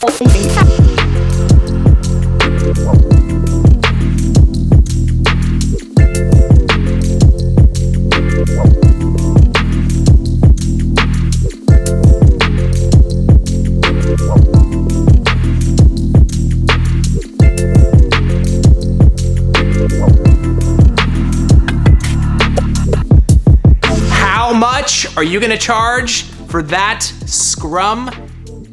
How much are you gonna charge for that scrum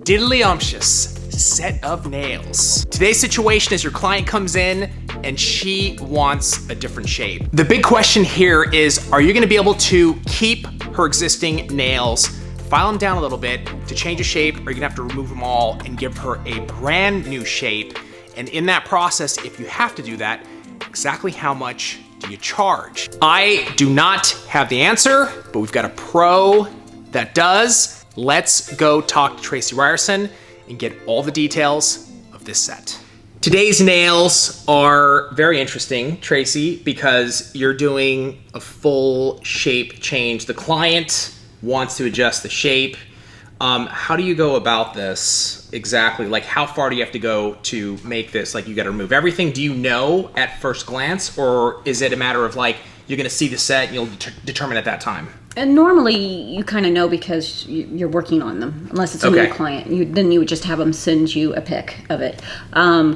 diddly-umptious set of nails? Today's situation is your client comes in and she wants a different shape. The big question here is, are you gonna be able to keep her existing nails, file them down a little bit to change a shape, or you're gonna have to remove them all and give her a brand new shape? And in that process, if you have to do that, exactly how much do you charge? I do not have the answer, but we've got a pro that does. Let's go talk to Tracey Reierson and get all the details of this set. Today's nails are very interesting, Tracey, because you're doing a full shape change. The client wants to adjust the shape. How do you go about this exactly? Like, how far do you have to go to make this? Like, you got to remove everything. Do you know at first glance, or is it a matter of like, you're going to see the set and you'll determine at that time? And normally you kind of know because you're working on them, unless it's a new client. Then you would just have them send you a pic of it.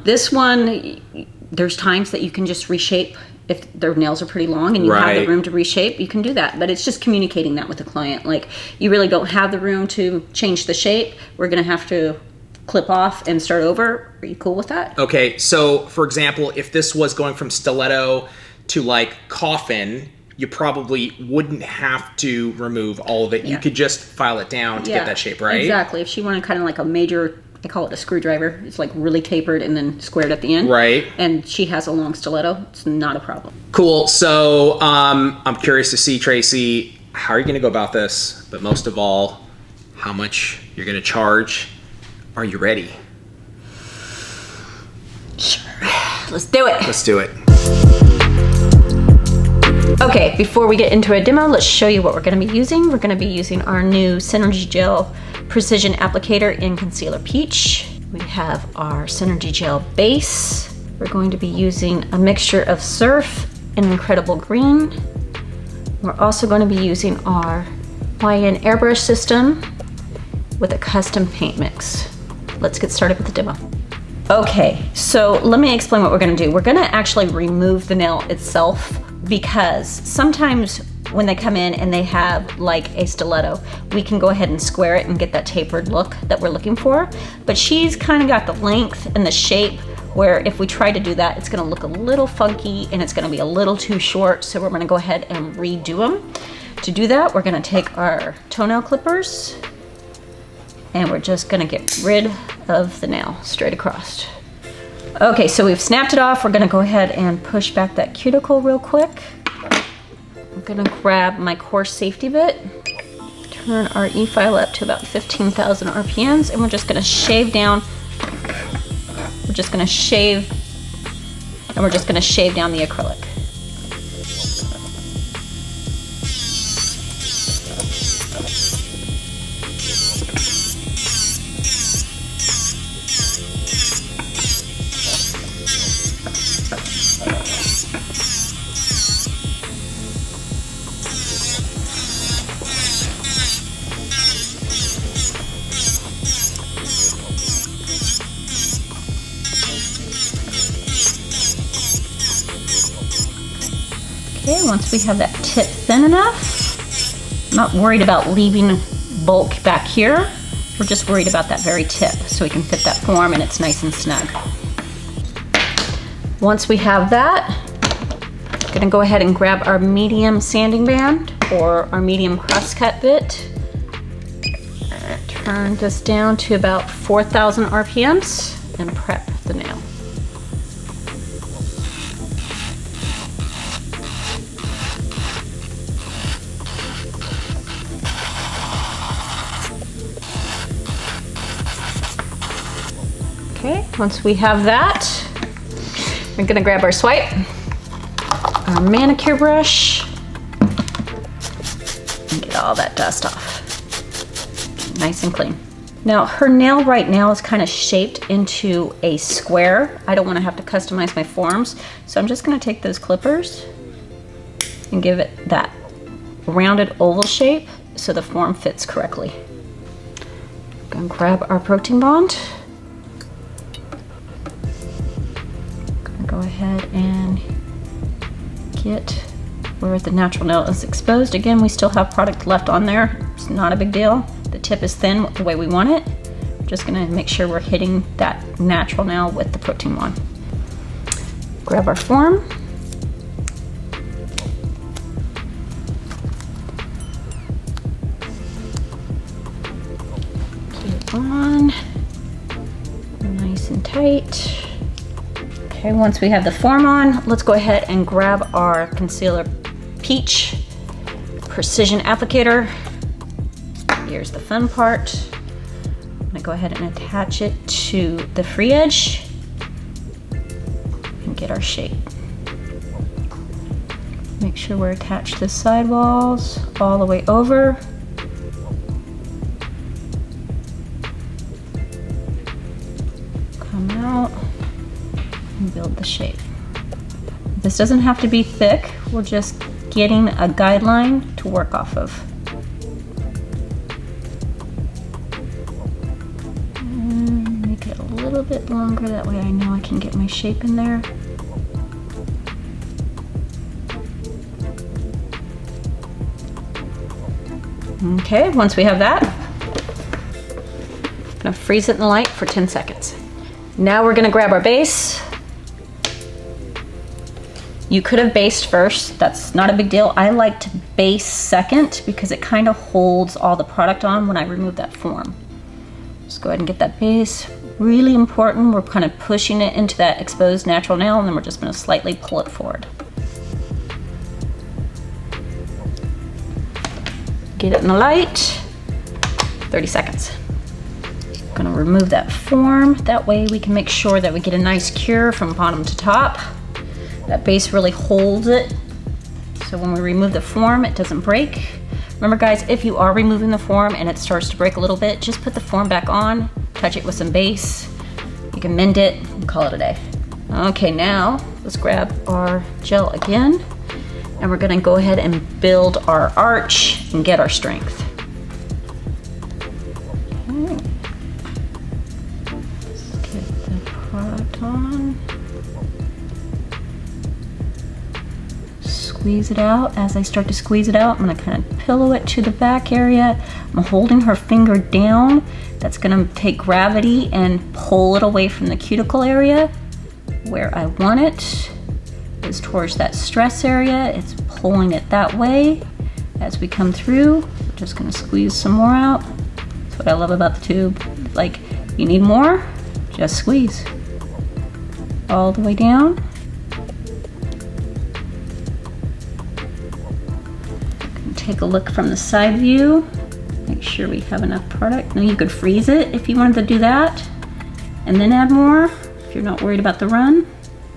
This one, there's times that you can just reshape. If their nails are pretty long and you have the room to reshape, you can do that. But it's just communicating that with the client. Like, you really don't have the room to change the shape. We're going to have to clip off and start over. Are you cool with that? Okay, so for example, if this was going from stiletto to like coffin, you probably wouldn't have to remove all of it. You could just file it down to get that shape, right? Exactly. If she wanted kind of like a major, I call it a screwdriver. It's like really tapered and then squared at the end. Right. And she has a long stiletto. It's not a problem. Cool. So I'm curious to see, Tracey, how are you going to go about this? But most of all, how much you're going to charge? Are you ready? Sure. Let's do it. Let's do it. Okay, before we get into a demo, let's show you what we're going to be using. We're going to be using our new Synergy Gel Precision Applicator in Concealer Peach. We have our Synergy Gel base. We're going to be using a mixture of Surf and Incredible Green. We're also going to be using our YN airbrush system with a custom paint mix. Let's get started with the demo. Okay, so let me explain what we're going to do. We're going to actually remove the nail itself, because sometimes when they come in and they have like a stiletto, we can go ahead and square it and get that tapered look that we're looking for. But she's kind of got the length and the shape where if we try to do that, it's going to look a little funky and it's going to be a little too short. So we're going to go ahead and redo them. To do that, we're going to take our toenail clippers and we're just going to get rid of the nail straight across. Okay, so we've snapped it off. We're gonna go ahead and push back that cuticle real quick. I'm gonna grab my coarse safety bit, turn our E-file up to about 15,000 RPMs, and we're just gonna shave down. We're just gonna shave, and we're just gonna shave down the acrylic. Okay, once we have that tip thin enough, I'm not worried about leaving bulk back here. We're just worried about that very tip so we can fit that form and it's nice and snug. Once we have that, I'm gonna go ahead and grab our medium sanding band or our medium crosscut bit. Turn this down to about 4,000 RPMs and prep the nail. Okay, once we have that, we're gonna grab our swipe, our manicure brush, and get all that dust off. Nice and clean. Now her nail right now is kind of shaped into a square. I don't want to have to customize my forms, so I'm just going to take those clippers and give it that rounded oval shape so the form fits correctly. Gonna grab our protein bond. Gonna go ahead and get where the natural nail is exposed. Again, we still have product left on there. It's not a big deal. The tip is thin the way we want it. Just gonna make sure we're hitting that natural nail with the protein bond. Grab our form. Get it on, nice and tight. Okay, once we have the form on, let's go ahead and grab our concealer peach precision applicator. Here's the fun part. I'm gonna go ahead and attach it to the free edge and get our shape. Make sure we're attached to the sidewalls all the way over. Come out and build the shape. This doesn't have to be thick. We're just getting a guideline to work off of. A little bit longer, that way I know I can get my shape in there. Okay, once we have that, I'm gonna freeze it in the light for 10 seconds. Now we're gonna grab our base. You could have based first, that's not a big deal. I like to base second because it kind of holds all the product on when I remove that form. Just go ahead and get that base. Really important, we're kind of pushing it into that exposed natural nail, and then we're just going to slightly pull it forward. Get it in the light, 30 seconds. Gonna remove that form, that way we can make sure that we get a nice cure from bottom to top. That base really holds it, so when we remove the form, it doesn't break. Remember guys, if you are removing the form and it starts to break a little bit, just put the form back on, touch it with some base, you can mend it and call it a day. Okay, now let's grab our gel again, and we're gonna go ahead and build our arch and get our strength. Okay. Let's get the product on. Squeeze it out. As I start to squeeze it out, I'm gonna kind of pillow it to the back area. I'm holding her finger down. That's gonna take gravity and pull it away from the cuticle area. Where I want it is towards that stress area. It's pulling it that way. As we come through, we're just gonna squeeze some more out. That's what I love about the tube. Like, you need more, just squeeze. All the way down. Take a look from the side view. Make sure we have enough product. Now you could freeze it if you wanted to do that, and then add more. If you're not worried about the run,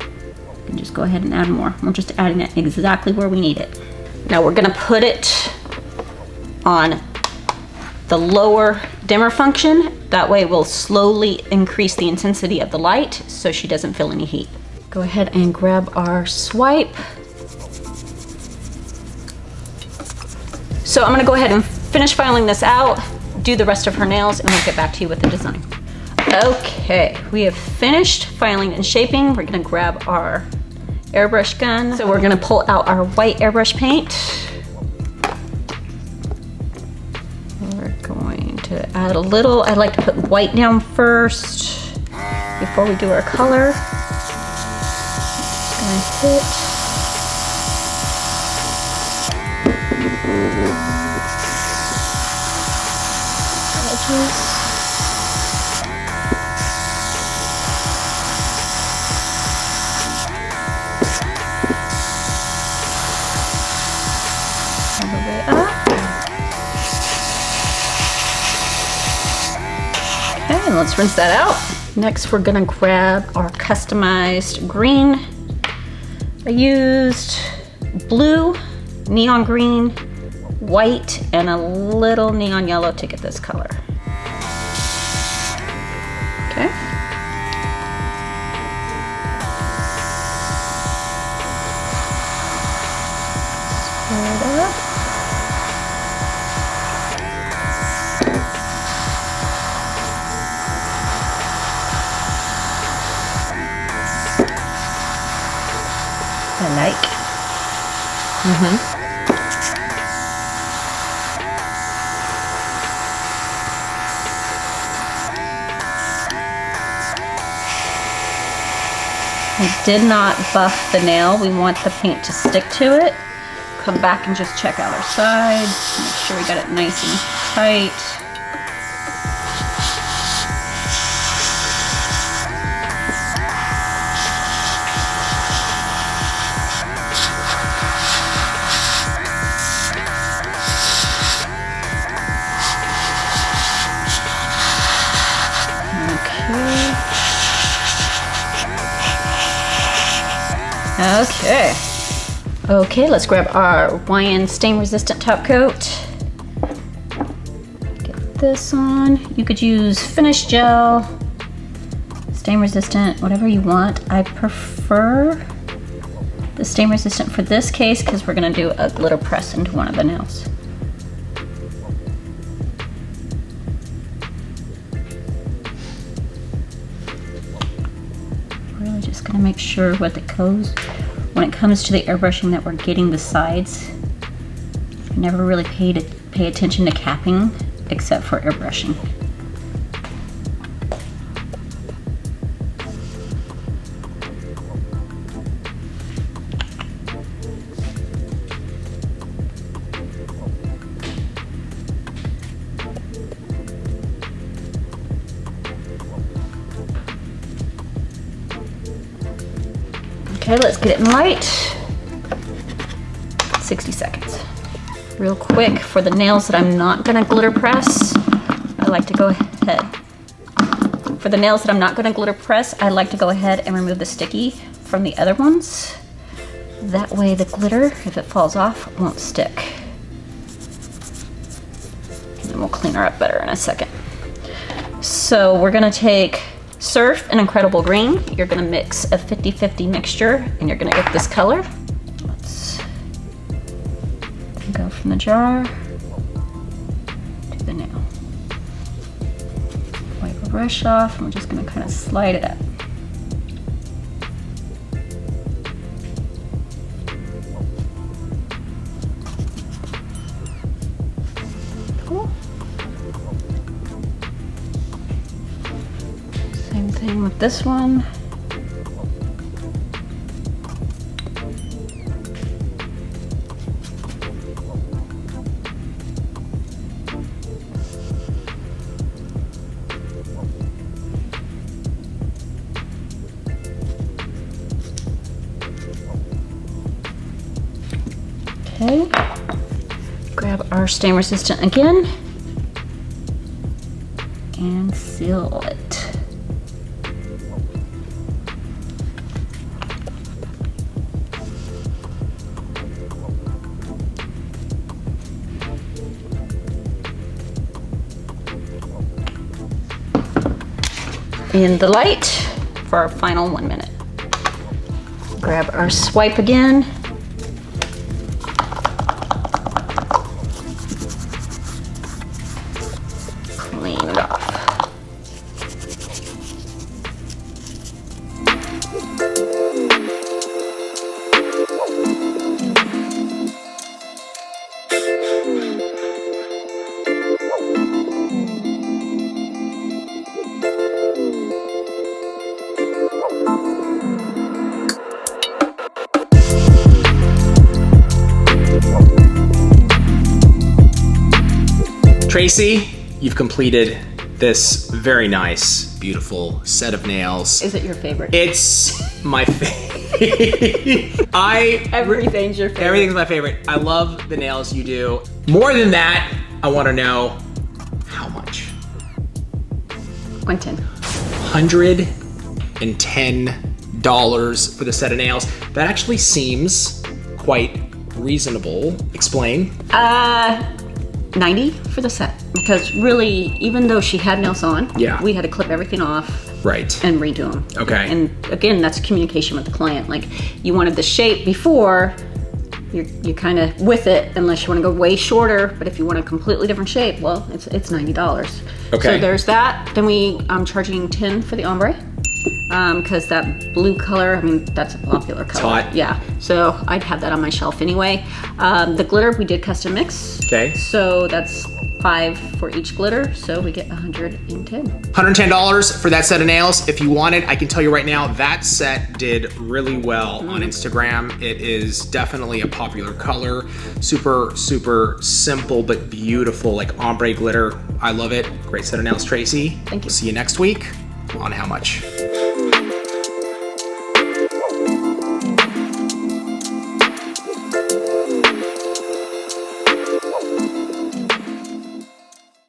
you can just go ahead and add more. We're just adding it exactly where we need it. Now we're gonna put it on the lower dimmer function. That way we'll slowly increase the intensity of the light so she doesn't feel any heat. Go ahead and grab our swipe. So I'm gonna go ahead and finish filing this out, do the rest of her nails, and we'll get back to you with the design. Okay, we have finished filing and shaping. We're gonna grab our airbrush gun. So we're gonna pull out our white airbrush paint. We're going to add a little, I like to put white down first before we do our color. Just gonna hit. All the way up. Okay, let's rinse that out. Next, we're gonna grab our customized green. I used blue, neon green, white, and a little neon yellow to get this color. I like. We did not buff the nail. We want the paint to stick to it. Come back and just check out our sides. Make sure we got it nice and tight. Okay, let's grab our YN stain resistant top coat. Get this on. You could use finish gel, stain resistant, whatever you want. I prefer the stain resistant for this case because we're gonna do a glitter press into one of the nails. Really just gonna make sure when it comes to the airbrushing that we're getting the sides. I never really pay attention to capping except for airbrushing. Okay, let's get it in light. 60 seconds. Real quick, for the nails that I'm not gonna glitter press, I like to go ahead. For the nails that I'm not gonna glitter press, I like to go ahead and remove the sticky from the other ones. That way the glitter, if it falls off, won't stick. And then we'll clean her up better in a second. So we're gonna take Surf and Incredible Green. You're gonna mix a 50-50 mixture and you're gonna get this color. Let's go from the jar to the nail. Wipe the brush off and we're just gonna kind of slide it up. Cool. Same thing with this one. Okay, grab our stain resistant again and seal it. In the light for our final 1 minute. Grab our swipe again. Clean it off. Tracey, you've completed this very nice, beautiful set of nails. Is it your favorite? It's my favorite. Everything's your favorite. Everything's my favorite. I love the nails you do. More than that, I want to know how much. $110 for the set of nails. That actually seems quite reasonable. Explain. 90 for the set, because really, even though she had nails on, yeah, we had to clip everything off, right, and redo them. Okay. And again, that's communication with the client. Like, you wanted the shape before, you're kind of with it, unless you want to go way shorter. But if you want a completely different shape, well, it's $90. Okay. So there's that. Then I'm charging 10 for the ombre. because that blue color, I mean, that's a popular color. hot. Yeah, so I'd have that on my shelf anyway. The glitter, we did custom mix. Okay. So that's 5 for each glitter, so we get 110. $110 for that set of nails. If you want it, I can tell you right now, that set did really well on Instagram. It is definitely a popular color. Super, super simple, but beautiful, like ombre glitter. I love it. Great set of nails, Tracy. Thank you. See you next week on How Much.